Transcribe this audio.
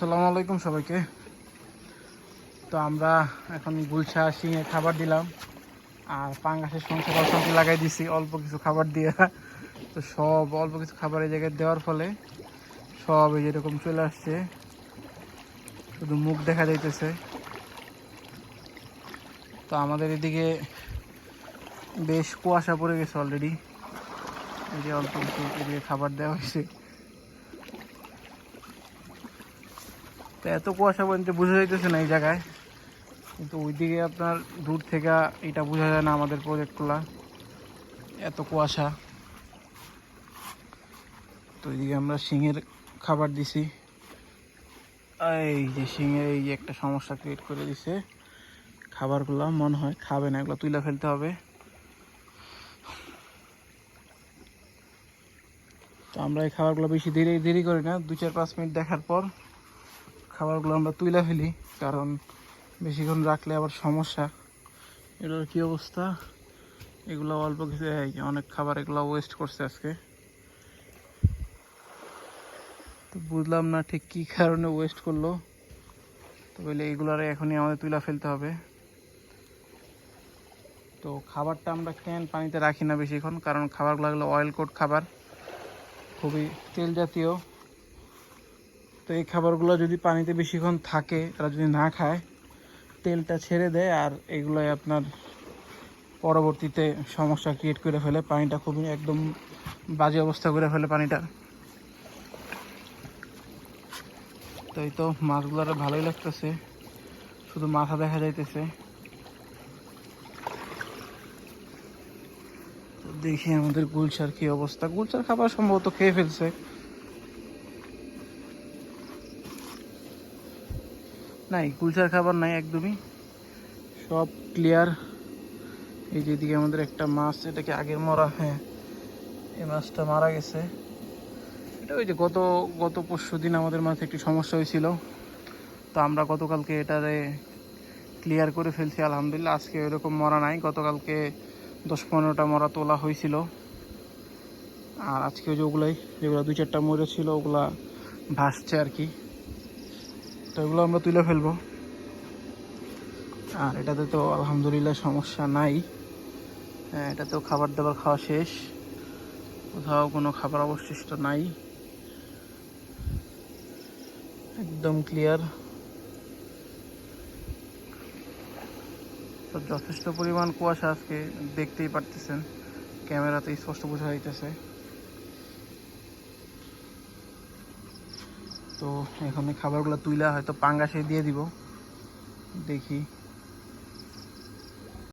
আসসালামু আলাইকুম সবাইকে। তো আমরা এখন গুলশা শিঙে খাবার দিলাম আর পাঙ্গাসের সংসার অশান্তি লাগাই দিছি অল্প কিছু খাবার দিয়ে। তো সব অল্প কিছু খাবার এই জায়গায় দেওয়ার ফলে সব এই যেরকম চলে আসছে, শুধু মুখ দেখা যাইতেছে। তো আমাদের এদিকে বেশ কুয়াশা পড়ে গেছে অলরেডি। এই যে অল্প কিছু এদিকে খাবার দেওয়া হয়েছে। তো এত কুয়াশা পর্যন্ত বোঝা যাইতেছে না এই জায়গায়, কিন্তু ওইদিকে আপনার দূর থেকে এটা বোঝা যায় না আমাদের প্রজেক্টগুলা, এত কুয়াশা। তো ওইদিকে আমরা শিঙের খাবার দিছি। এই যে শিঙের এই যে একটা সমস্যা ক্রিয়েট করে দিছে, খাবারগুলো মনে হয় খাবে না, এগুলো তুলে ফেলতে হবে। তো আমরা এই খাবারগুলো বেশি দেরি করি না, 2-4-5 মিনিট দেখার পর খাবারগুলো আমরা তুলে ফেলি, কারণ বেশিক্ষণ রাখলে আবার সমস্যা। এগুলোর কি অবস্থা, এগুলো অল্প কিছু অনেক খাবার এগুলো ওয়েস্ট করছে আজকে। তো বুঝলাম না ঠিক কী কারণে ওয়েস্ট করলো। তো বলে এইগুলোর এখনই আমাদের তুলে ফেলতে হবে। তো খাবারটা আমরা ক্যান পানিতে রাখি না বেশিক্ষণ, কারণ খাবারগুলো হলো অয়েল কোট খাবার, খুবই তেল জাতীয়। তো এই খাবারগুলো যদি পানিতে বেশিক্ষণ থাকে, তারা যদি না খায়, তেলটা ছেড়ে দেয় আর এগুলোই আপনার পরবর্তীতে সমস্যা ক্রিয়েট করে ফেলে। পানিটা খুবই একদম বাজে অবস্থা করে ফেলে পানিটা। তো এই তো মাছগুলো ভালোই লাগতেছে, শুধু মাথা দেখা যাইতেছে। দেখি আমাদের গুলশার কি অবস্থা। গুলশার খাবার সম্ভবত খেয়ে ফেলছে। নাই, গুলশার খাবার নাই একদমই, সব ক্লিয়ার। এই যেদিকে আমাদের একটা মাছ, এটাকে আগের মরা, হ্যাঁ এই মাছটা মারা গেছে। এটা ওই যে গত পরশু দিন আমাদের মাঝে একটি সমস্যা হয়েছিল, তো আমরা গতকালকে এটারে ক্লিয়ার করে ফেলছি আলহামদুলিল্লাহ। আজকে ওইরকম মরা নাই, গতকালকে 10-15টা মরা তোলা হয়েছিল। আর আজকে যেগুলো 2-4টা মরে ছিল, ওগুলা ভাসছে আর কি। তো এগুলো আমরা তুলে ফেলবো। আর এটাতে তো আলহামদুলিল্লাহ সমস্যা নাই। হ্যাঁ, এটাতেও খাবার দাবার খাওয়া শেষ, কোথাও কোনো খাবার অবশিষ্ট নাই, একদম ক্লিয়ার। তো যথেষ্ট পরিমাণ কুয়াশা আজকে, দেখতেই পারতেছেন, ক্যামেরাতে স্পষ্ট বোঝা যাইতেছে। তো এখন এই খাবারগুলো তুইলা হয়তো পাঙ্গাসে দিয়ে দিব, দেখি